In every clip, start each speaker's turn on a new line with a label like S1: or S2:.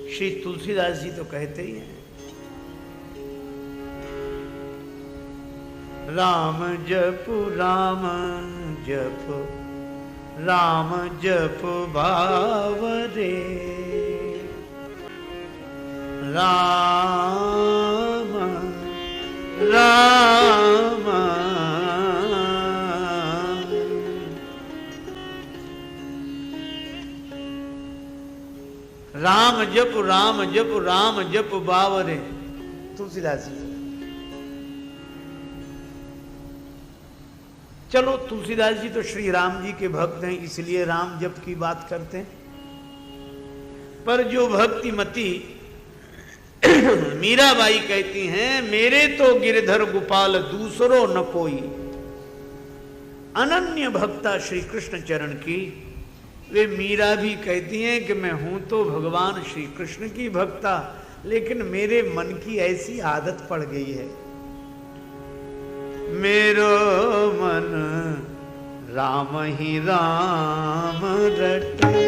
S1: श्री तुलसीदास जी तो कहते ही हैं, राम जप राम जप राम जप बावरे, राम राम राम जप राम जप राम जप बावरे। तुलसीदास जी। चलो तुलसीदास जी तो श्री राम जी के भक्त हैं, इसलिए राम जप की बात करते हैं। पर जो भक्तिमती मीराबाई कहती हैं, मेरे तो गिरधर गोपाल दूसरो न कोई, अनन्य भक्ता श्री कृष्ण चरण की। वे मीरा भी कहती हैं कि मैं हूं तो भगवान श्री कृष्ण की भक्ता, लेकिन मेरे मन की ऐसी आदत पड़ गई है, मेरो मन राम ही राम रटे,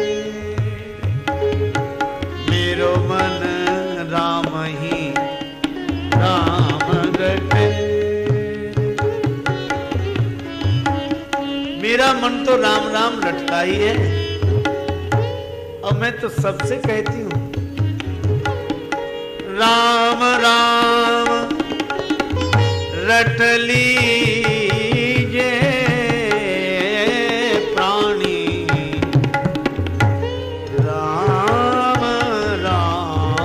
S1: मेरो मन राम ही राम रटे। मेरा मन तो राम राम रटता ही है। और मैं तो सबसे कहती हूं, राम राम रट लीजे प्राणी, राम राम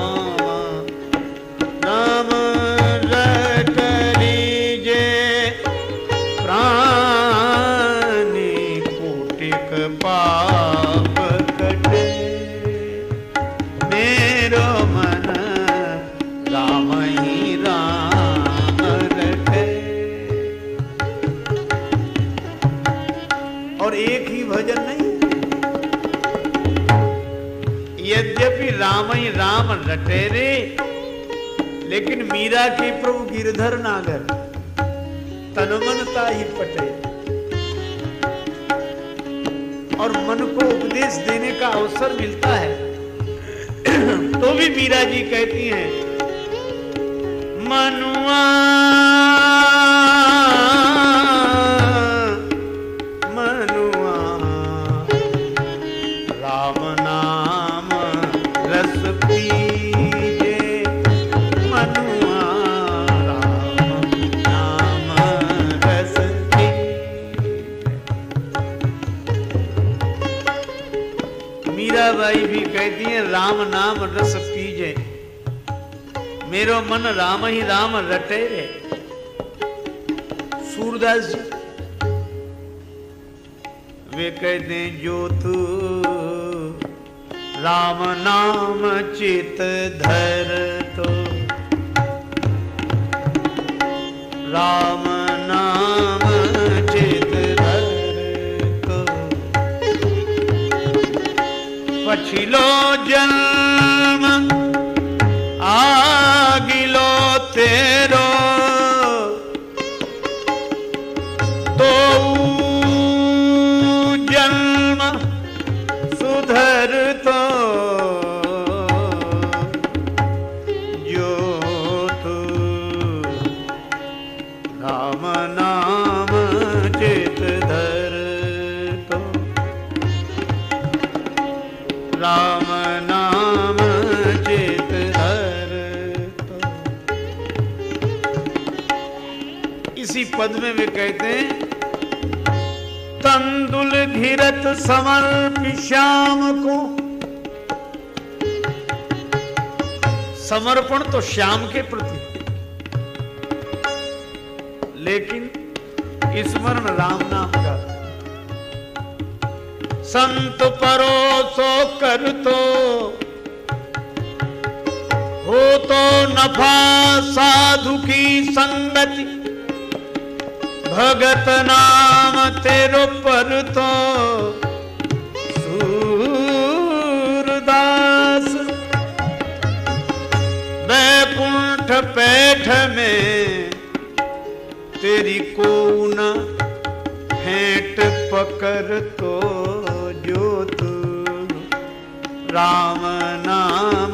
S1: राम रट लीजे प्राणी, कोटिक पाप कटे, मेरो मन राम ही राम रटे। और एक ही भजन नहीं, यद्यपि राम ही राम रटे रे, लेकिन मीरा के प्रभु गिरधर नागर, तन मन ताहि पटे। और मन को उपदेश देने का अवसर मिलता है तो भी मीरा जी कहती हैं, मनुआ मनुआ राम नाम रस पीजे, मनुआ राम नाम रस पीजे। मीराबाई भी कहती हैं, राम नाम रस पीजे, मेरो मन राम ही राम रटे रे। सूरदास जी वे कहते हैं, जो तू राम नाम चित धर तो, राम नाम चित धर तो, पछिलो जन्म आगिलो तेरो, तो जन्म सुधर तो, जो तू राम नाम चित धर तो, राम नाम चित धर तो। इसी पद में वे कहते हैं, तंदुल घिरत समर्पि श्याम को। समर्पण तो श्याम के प्रति, लेकिन स्मरण राम नाम का। संत परोसो कर तो, हो तो नफा साधु की संगति, भगत नाम तेरो पर तो सूरदास, बैकुंठ पैठ में तेरी को न फेंट पकर तो, जो तू राम नाम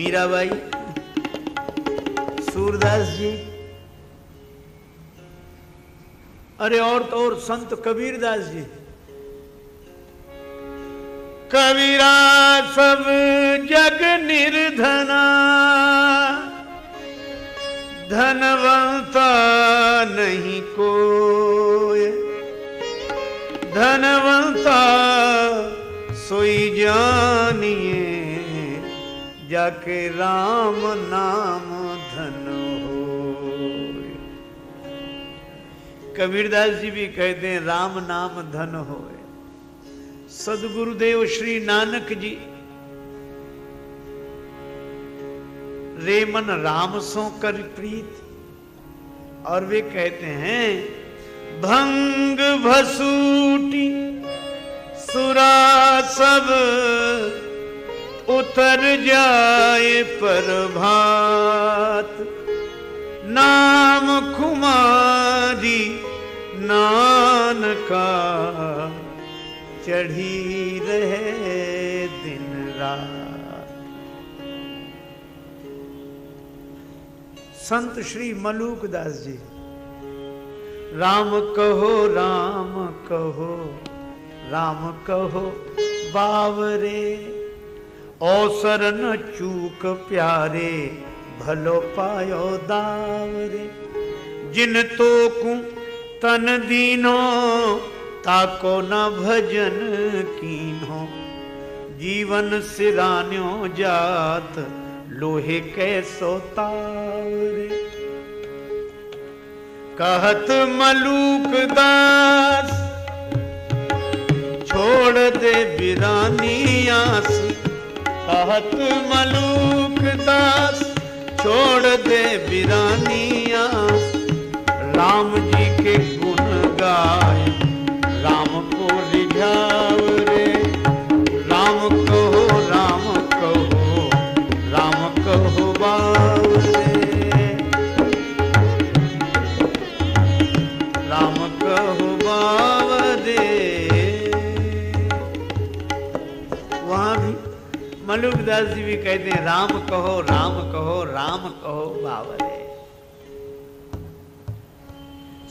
S1: मीराबाई, सूरदास जी, अरे और तो और संत कबीरदास जी। कबीरा सब जग निर्धना, धनवंता नहीं कोय, धनवंता सोई जानिए, जाके राम नाम धन होय। कबीरदास जी भी कहते हैं राम नाम धन होय। सदगुरुदेव श्री नानक जी, रे मन राम सो कर प्रीत, और वे कहते हैं भंग भसूटी सुरा सब उतर जाए प्रभात, नाम खुमारी नानका चढ़ी रहे दिन रात। संत श्री मलूकदास जी, राम कहो राम कहो राम कहो बावरे, अवसर न चूक प्यारे, भलो पायो दावरे। जिन तो कु तन दीनो, ताको न भजन कीन्हो, जीवन सिरान्यो जात, लोहे कैसो तावरे। कहत मलूक दास, छोड़ दे बिरानी आस। कहत मलूक दास, छोड़ दे बिरानी आस। राम जी के गुण गाय, राम को रिझाव रे। राम कहो राम कहो राम कहो बावरे, राम कहो बावरे। वहां भी मलूकदास जी भी कहते हैं राम कहो राम कहो राम कहो बावरे।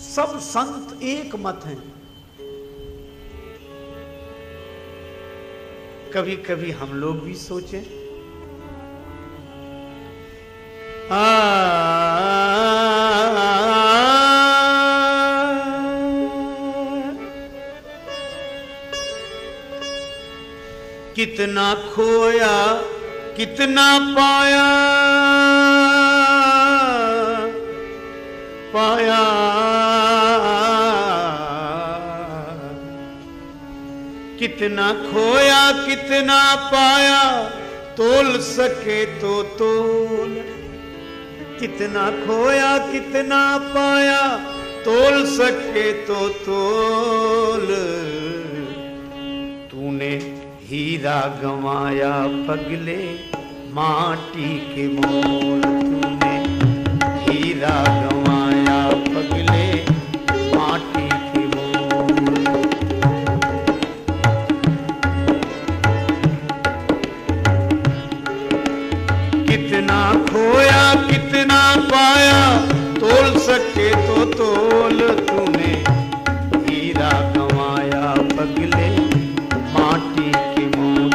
S1: सब संत एक मत हैं। कभी कभी हम लोग भी सोचें, कितना खोया कितना पाया, पाया कितना खोया कितना पाया, तोल सके तो तोल। कितना खोया कितना पाया, तोल सके तो तोल। तूने हीरा गंवाया पगले माटी के मोल। तूने हीरा गंवाया पगले माटी के मोल। कितना खोया कितना पाया, तोल सके तो तोल। तूने हीरा गंवाया पगले माटी के मोल।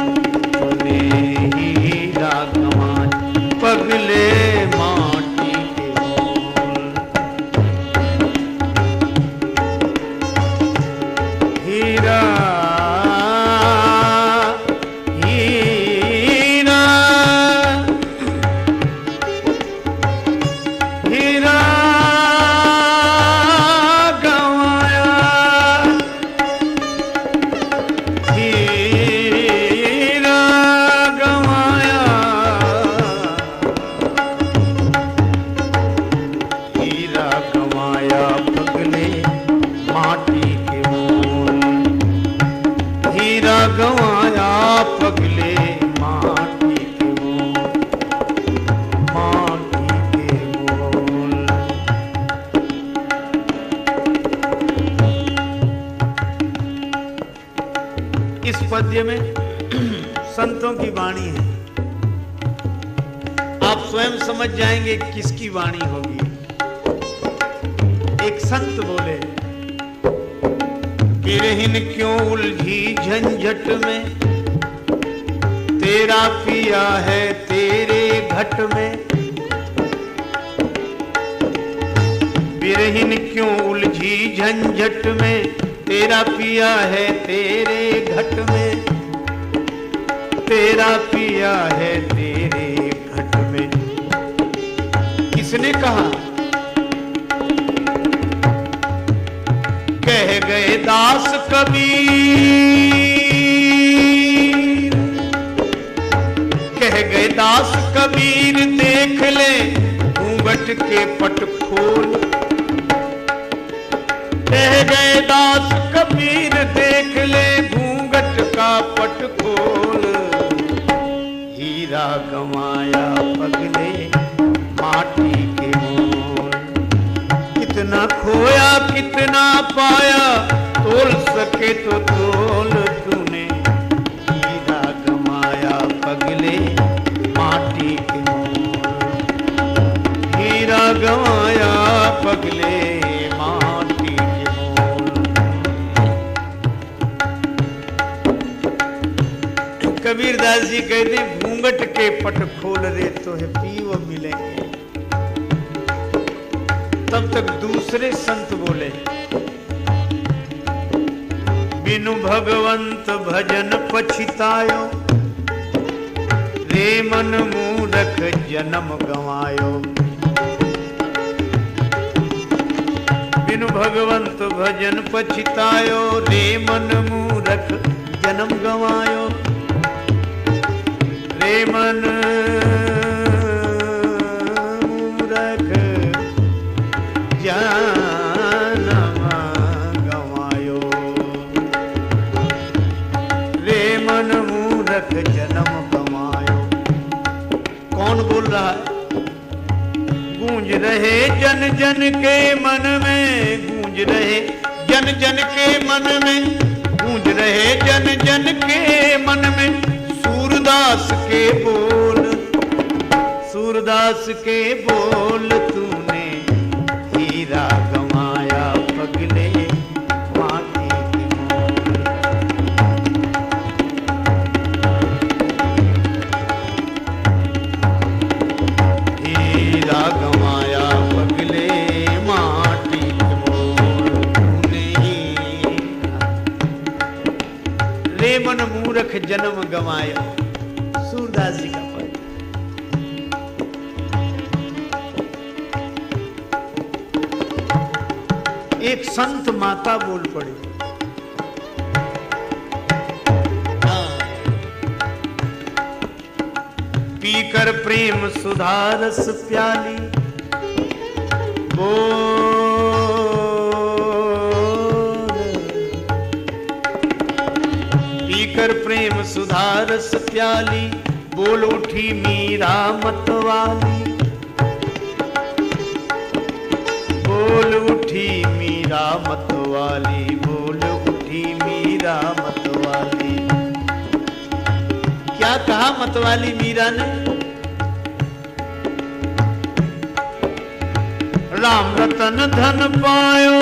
S1: तूने हीरा गंवाया पगले माटी के मोल। हीरा पद्य में संतों की वाणी है। स्वयं समझ जाएंगे किसकी वाणी होगी। एक संत बोले, किरहिन क्यों उलझी झंझट में, तेरा पिया है तेरे घट में। बिरहिन क्यों उलझी झंझट में, तेरा पिया है तेरे घट में। तेरा पिया है तेरे घट में। किसने कहा? कह गए दास कबीर, कह गए दास कबीर, देख ले घूंघट के पट खोल। कह गए दास कबीर, देख ले घूंघट का पट खोल। हीरा गंवाया पगले माटी के मोल, कितना खोया कितना पाया, तोल सके तो तोल तूने। हीरा गंवाया पगले माटी के मोल, हीरा गंवाया पगले माटी के मोल। कबीरदास जी कहते घूंघट के पट खोल रे तो है पीव मिलेंगे। तब तक दूसरे संत बोले, बिनु भगवंत भजन पछितायो, रे मन मूरख जन्म गंवायो। बिनु भगवंत भजन पछितायो, रे मन मूरख जन्म गंवायो। रे मन मूरख जन्म गंवायो। रे मन मूरख जन्म गंवायो। कौन बोल रहा है? गूंज रहे जन जन के मन में, गूंज रहे जन जन के मन में, गूंज रहे जन जन के मन में। सूरदास के बोल, सूरदास के बोल, तूने हीरा गंवाया पगले माटी के मोल। हीरा गंवाया पगले माटी के मोल, तूने रे मन मूरख जन्म गंवाया। सूरदास जी का पद। एक संत माता बोल पड़ी, पीकर प्रेम सुधारस प्याली, पीकर प्रेम सुधारस प्याली, बोल उठी मीरा मतवाली। बोल उठी मीरा मतवाली, बोल उठी मीरा मतवाली। क्या कहा मतवाली मीरा ने? राम रतन धन पायो,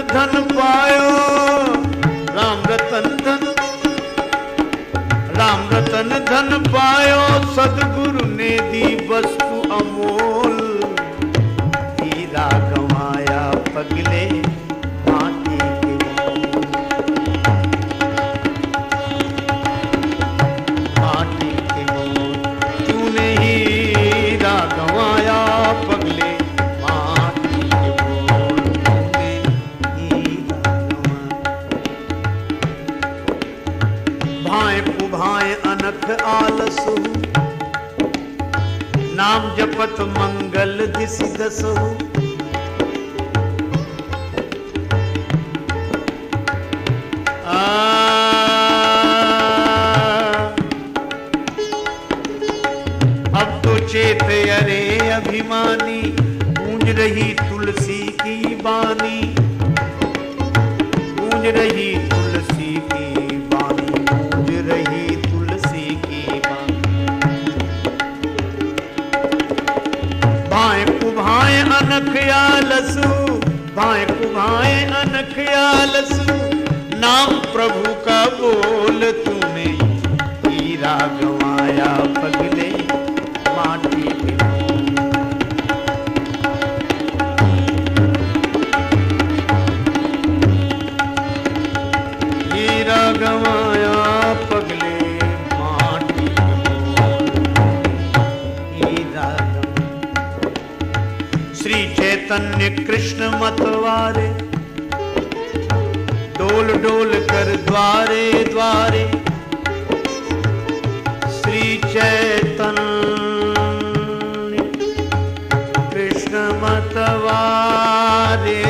S1: धन पायो, राम रतन धन, राम रतन धन पायो, सदगुरु ने दी वस्तु अमोल। हीरा गंवाया पगले माटी के मोल, माटी के मोल, तूने हीरा गंवाया पगले माटी के मोल। भाए पुभाए अनख आलसु, नाम जपत मंगल दिसि दसु। अब तो चेत अरे अभिमानी, गूंज गूंज रही तुलसी की बानी, गूंज रही तुलसी की बानी, गूंज रही तुलसी की बानी। भाए कुभाए अनख आलसु, भाए कुभाए अनख आलसु, नाम प्रभु का बोल तूने, हीरा गंवाया पगले माटी के। हीरा गंवाया पगले माटी के, हीरा। श्री चैतन्य कृष्ण मतवारे, डोल डोल कर द्वारे द्वारे, श्री चैतन्य कृष्ण मतवारे,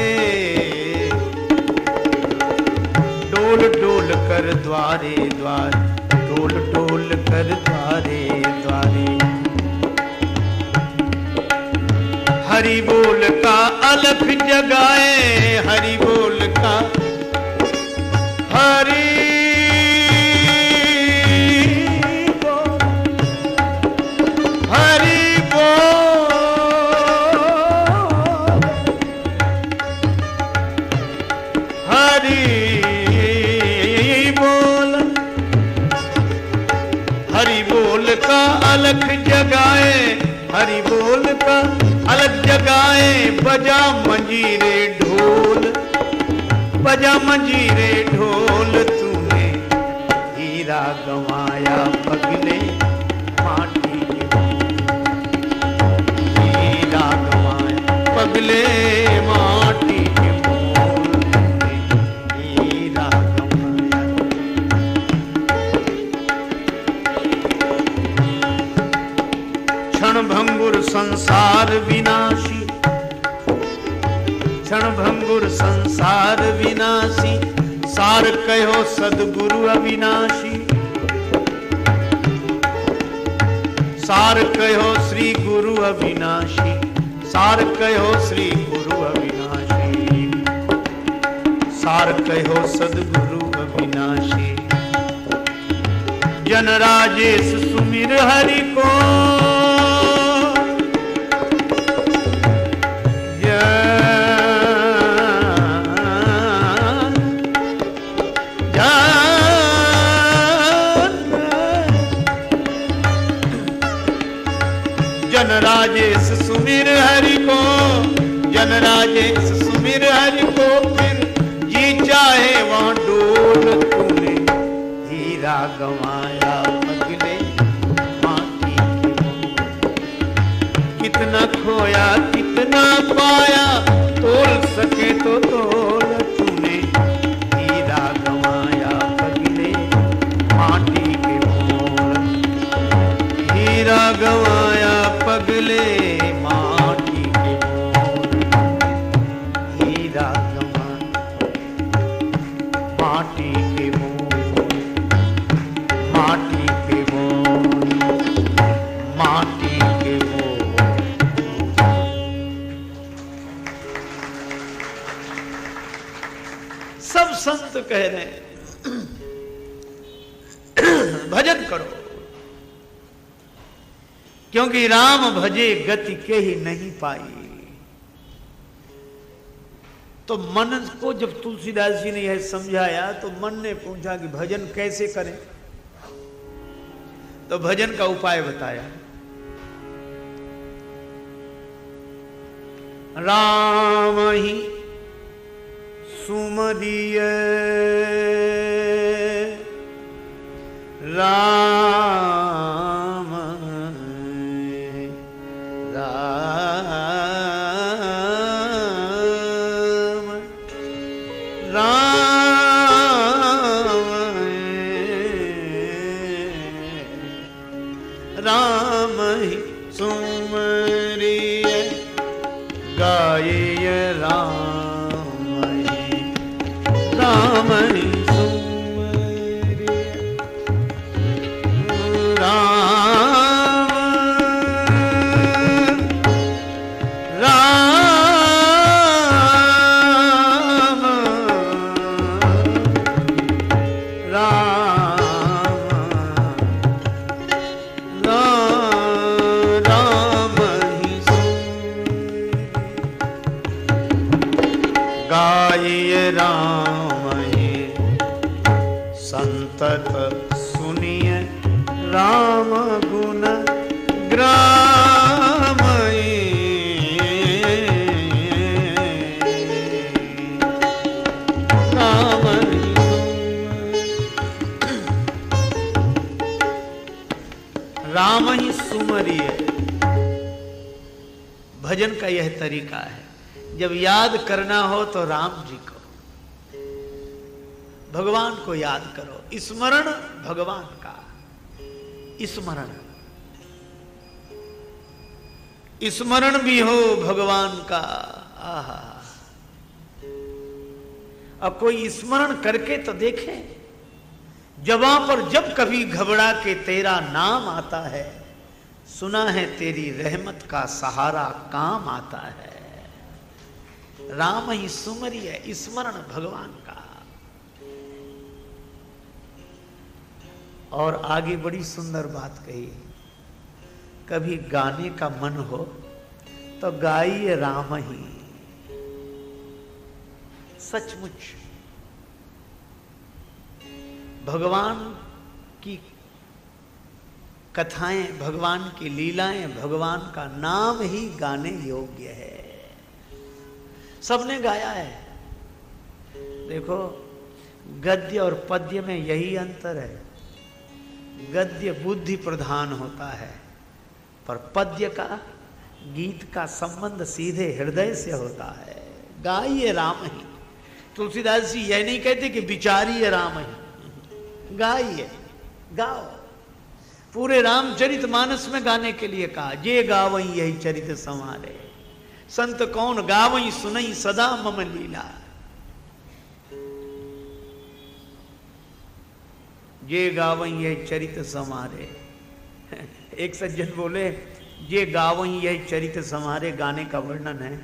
S1: डोल डोल कर द्वारे द्वारे, डोल डोल कर द्वारे द्वारे। हरि बोल का अलख जगाए, हरि बोल का, हरि बोल, हरि बोल, हरि बोल, हरि बोल का अलख जगाए, हरि बोल का अलख जगाए। बजा मंजीरे ढोल, बजा मंजीरे ढोल तूने, हीरा गंवाया पगले माटी के। हीरा गंवाया पगले माटी के मोल तूने, हीरा गंवाया। क्षण भंगुर संसार विनाशी, क्षण भंगुर संसार विनाशी, सार कहो सदगुरु अविनाशी, सार कहो श्री गुरु अविनाशी, सार कहो श्री गुरु अविनाशी, सार कहो सदगुरु अविनाशी। जन राजेश सुमिर हरि को, जन राजेश सुमिर हरि को, जन राजेश सुमिर हरि को, फिर जी चाहे वहां डोल तूने, हीरा गंवाया पगले माटी के। कितना खोया कितना पाया, तोल सके तो तोल तूने, हीरा गंवाया पगले माटी के मोल। हीरा गंवाया पगले माटी के मोल, हीरा गंवाया माटी के मोल, माटी के मोल, माटी के मोल। सब संत कह रहे हैं भजन करो, क्योंकि राम भजे गति के ही नहीं पाई। तो मन को जब तुलसीदास जी ने यह समझाया तो मन ने पूछा कि भजन कैसे करें, तो भजन का उपाय बताया। राम ही सुमरिय, राम राम राम, राम ही सुमरिय गाये, राम ही, राम ही सुमरिय, राम राम गाइए राम ही संतत सुनिए राम गुण ग्राम राम ही सुमरिए। भजन का यह तरीका है, जब याद करना हो तो राम जी को, भगवान को याद करो। स्मरण भगवान का, स्मरण स्मरण भी हो भगवान का। आहा, अब कोई स्मरण करके तो देखे। जबां पर जब कभी घबरा के तेरा नाम आता है, सुना है तेरी रहमत का सहारा काम आता है। राम ही सुमरिए, स्मरण भगवान का। और आगे बड़ी सुंदर बात कही, कभी गाने का मन हो तो गाइए राम ही। सचमुच भगवान की कथाएं, भगवान की लीलाएं, भगवान का नाम ही गाने योग्य है। सबने गाया है। देखो, गद्य और पद्य में यही अंतर है। गद्य बुद्धि प्रधान होता है, पर पद्य का, गीत का संबंध सीधे हृदय से होता है। गाइए राम ही। तुलसीदास जी यह नहीं कहते कि विचारिए राम ही, गाइए, गाओ। पूरे रामचरितमानस में गाने के लिए कहा, जे गावई यही चरित संवारे, संत कौन गावई सुनई सदा मम लीला। जे गावई यही चरित संवारे। एक सज्जन बोले, जे गावई यही चरित संवारे गाने का वर्णन है।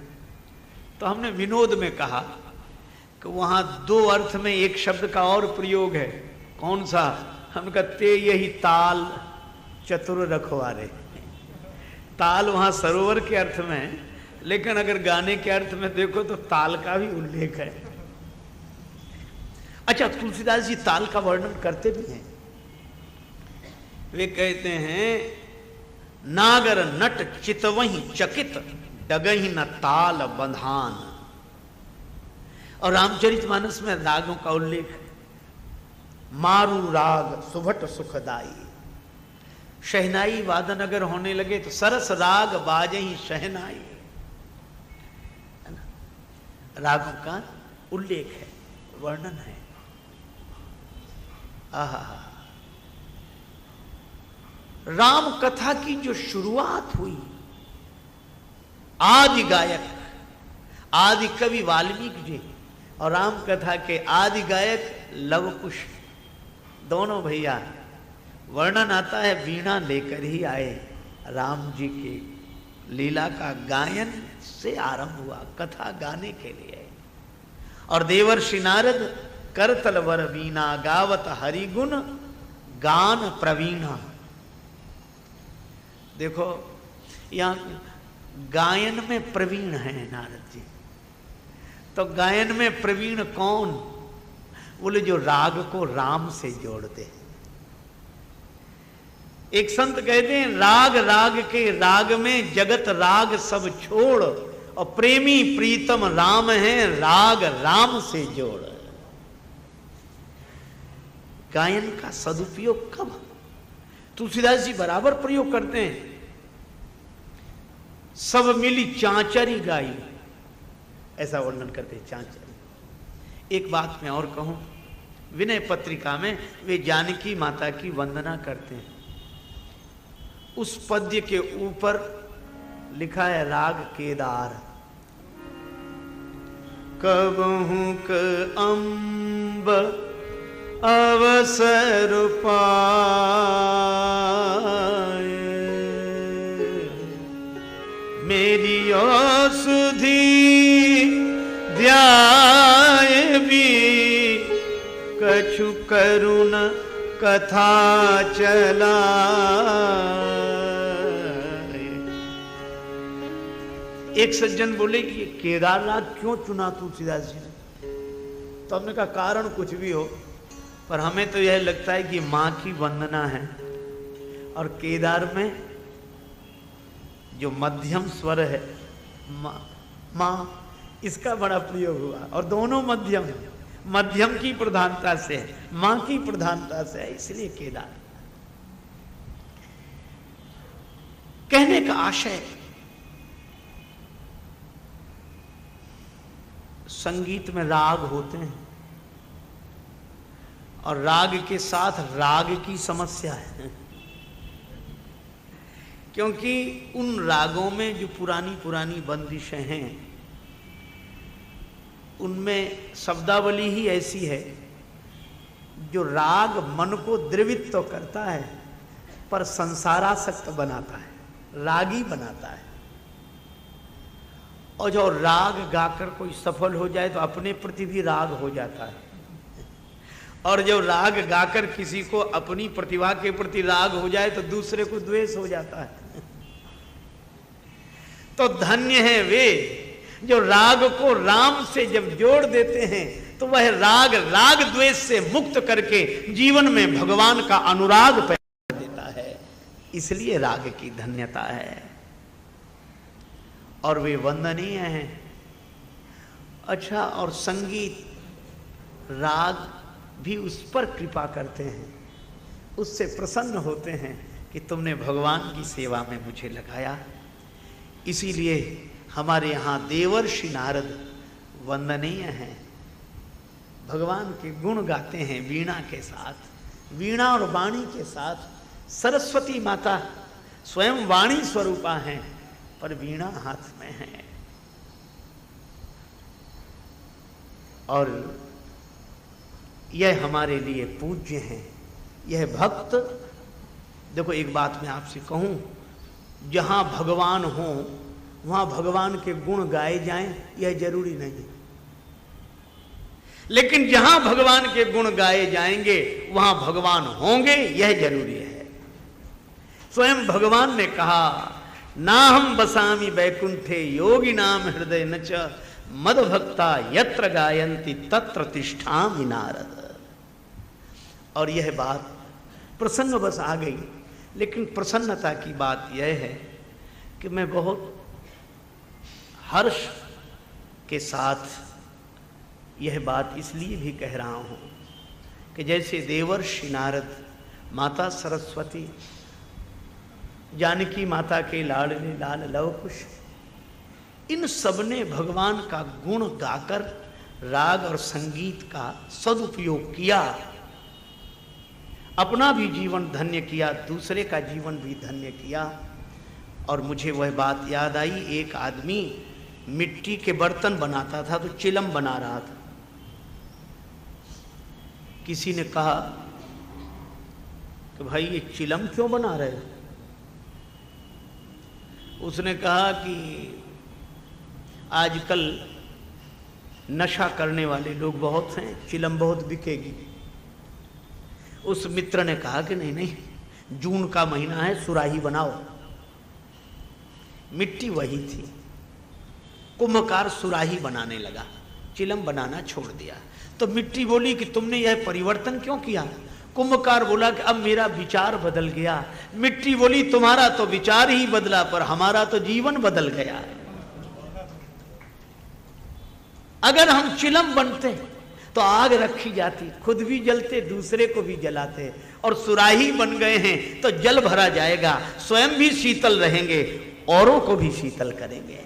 S1: तो हमने विनोद में कहा कि वहां दो अर्थ में एक शब्द का और प्रयोग है। कौन सा? हम कहते यही ताल चतुर रखवारे। ताल वहां सरोवर के अर्थ में है, लेकिन अगर गाने के अर्थ में देखो तो ताल का भी उल्लेख है। अच्छा, तुलसीदास जी ताल का वर्णन करते भी हैं। वे कहते हैं, नागर नट चितवही चकित डगही न ताल बंधान। और रामचरितमानस में रागों का उल्लेख है। मारू राग सुभट सुखदाई। शहनाई वादन अगर होने लगे तो सरस राग बाजही शहनाई। रागों का उल्लेख है, वर्णन है। आहा, राम कथा की जो शुरुआत हुई, आदि गायक, आदि कवि वाल्मीकि जी और राम कथा के आदि गायक लव कुश, दोनों भैया। वर्णन आता है वीणा लेकर ही आए। राम जी की लीला का गायन से आरंभ हुआ, कथा गाने के लिए। और देवर्षि नारद करतल वर वीणा गावत हरिगुण गान प्रवीणा। देखो, यहां गायन में प्रवीण है नारद जी। तो गायन में प्रवीण कौन? बोले जो राग को राम से जोड़ते हैं। एक संत कहते हैं, राग राग के राग में जगत राग सब छोड़, और प्रेमी प्रीतम राम है राग राम से जोड़। गायन का सदुपयोग कब? तुलसीदास जी बराबर प्रयोग करते हैं। सब मिली चांचरी गाई, ऐसा वर्णन करते हैं, चांचरी। एक बात मैं और कहूं, विनय पत्रिका में वे जानकी माता की वंदना करते हैं। उस पद्य के ऊपर लिखा है राग केदार। कबहू क अम्ब अवसर पाए, मेरी औषधि ध्याय भी, कछु करुण कथा चला। एक सज्जन बोले कि ये केदार राग क्यों चुना तुलसीदास जी ने? तो हमने कहा कारण कुछ भी हो, पर हमें तो यह लगता है कि मां की वंदना है, और केदार में जो मध्यम स्वर है मां, इसका बड़ा प्रयोग हुआ, और दोनों मध्यम की प्रधानता से है, मां की प्रधानता से है, इसलिए केदार। कहने का आशय, संगीत में राग होते हैं और राग के साथ राग की समस्या है, क्योंकि उन रागों में जो पुरानी पुरानी बंदिशें हैं उनमें शब्दावली ही ऐसी है जो राग मन को द्रवित तो करता है पर संसारासक्त बनाता है, रागी बनाता है। और जो राग गाकर कोई सफल हो जाए तो अपने प्रति भी राग हो जाता है, और जो राग गाकर किसी को अपनी प्रतिभा के प्रति राग हो जाए तो दूसरे को द्वेष हो जाता है। तो धन्य है वे जो राग को राम से जब जोड़ देते हैं तो वह राग द्वेष से मुक्त करके जीवन में भगवान का अनुराग पैदा देता है, इसलिए राग की धन्यता है और वे वंदनीय हैं। अच्छा, और संगीत राग भी उस पर कृपा करते हैं, उससे प्रसन्न होते हैं कि तुमने भगवान की सेवा में मुझे लगाया। इसीलिए हमारे यहाँ देवर्षि नारद वंदनीय हैं, भगवान के गुण गाते हैं वीणा के साथ, वीणा और वाणी के साथ। सरस्वती माता स्वयं वाणी स्वरूपा हैं पर वीणा हाथ में है। और यह हमारे लिए पूज्य हैं, यह भक्त। देखो एक बात मैं आपसे कहूं, जहां भगवान हो वहां भगवान के गुण गाए जाएं यह जरूरी नहीं, लेकिन जहां भगवान के गुण गाए जाएंगे वहां भगवान होंगे यह जरूरी है। स्वयं भगवान ने कहा, नाहं बसामि वैकुंठे योगी नाम हृदय न च मद भक्ता यत्र गायन्ति तत्र तिष्ठामि नारद। और यह बात प्रसंग बस आ गई, लेकिन प्रसन्नता की बात यह है कि मैं बहुत हर्ष के साथ यह बात इसलिए भी कह रहा हूं कि जैसे देवर्षि नारद, माता सरस्वती, जानकी माता के लाडले लाल लव कुश, इन सब ने भगवान का गुण गाकर राग और संगीत का सदुपयोग किया, अपना भी जीवन धन्य किया, दूसरे का जीवन भी धन्य किया। और मुझे वह बात याद आई, एक आदमी मिट्टी के बर्तन बनाता था तो चिलम बना रहा था। किसी ने कहा कि भाई ये चिलम क्यों बना रहे हो? उसने कहा कि आजकल नशा करने वाले लोग बहुत हैं, चिलम बहुत बिकेगी। उस मित्र ने कहा कि नहीं, जून का महीना है, सुराही बनाओ। मिट्टी वही थी, कुम्भकार सुराही बनाने लगा, चिलम बनाना छोड़ दिया। तो मिट्टी बोली कि तुमने यह परिवर्तन क्यों किया? कुम्भकार बोला कि अब मेरा विचार बदल गया। मिट्टी बोली तुम्हारा तो विचार ही बदला पर हमारा तो जीवन बदल गया। अगर हम चिलम बनते तो आग रखी जाती, खुद भी जलते, दूसरे को भी जलाते, और सुराही बन गए हैं तो जल भरा जाएगा, स्वयं भी शीतल रहेंगे, औरों को भी शीतल करेंगे।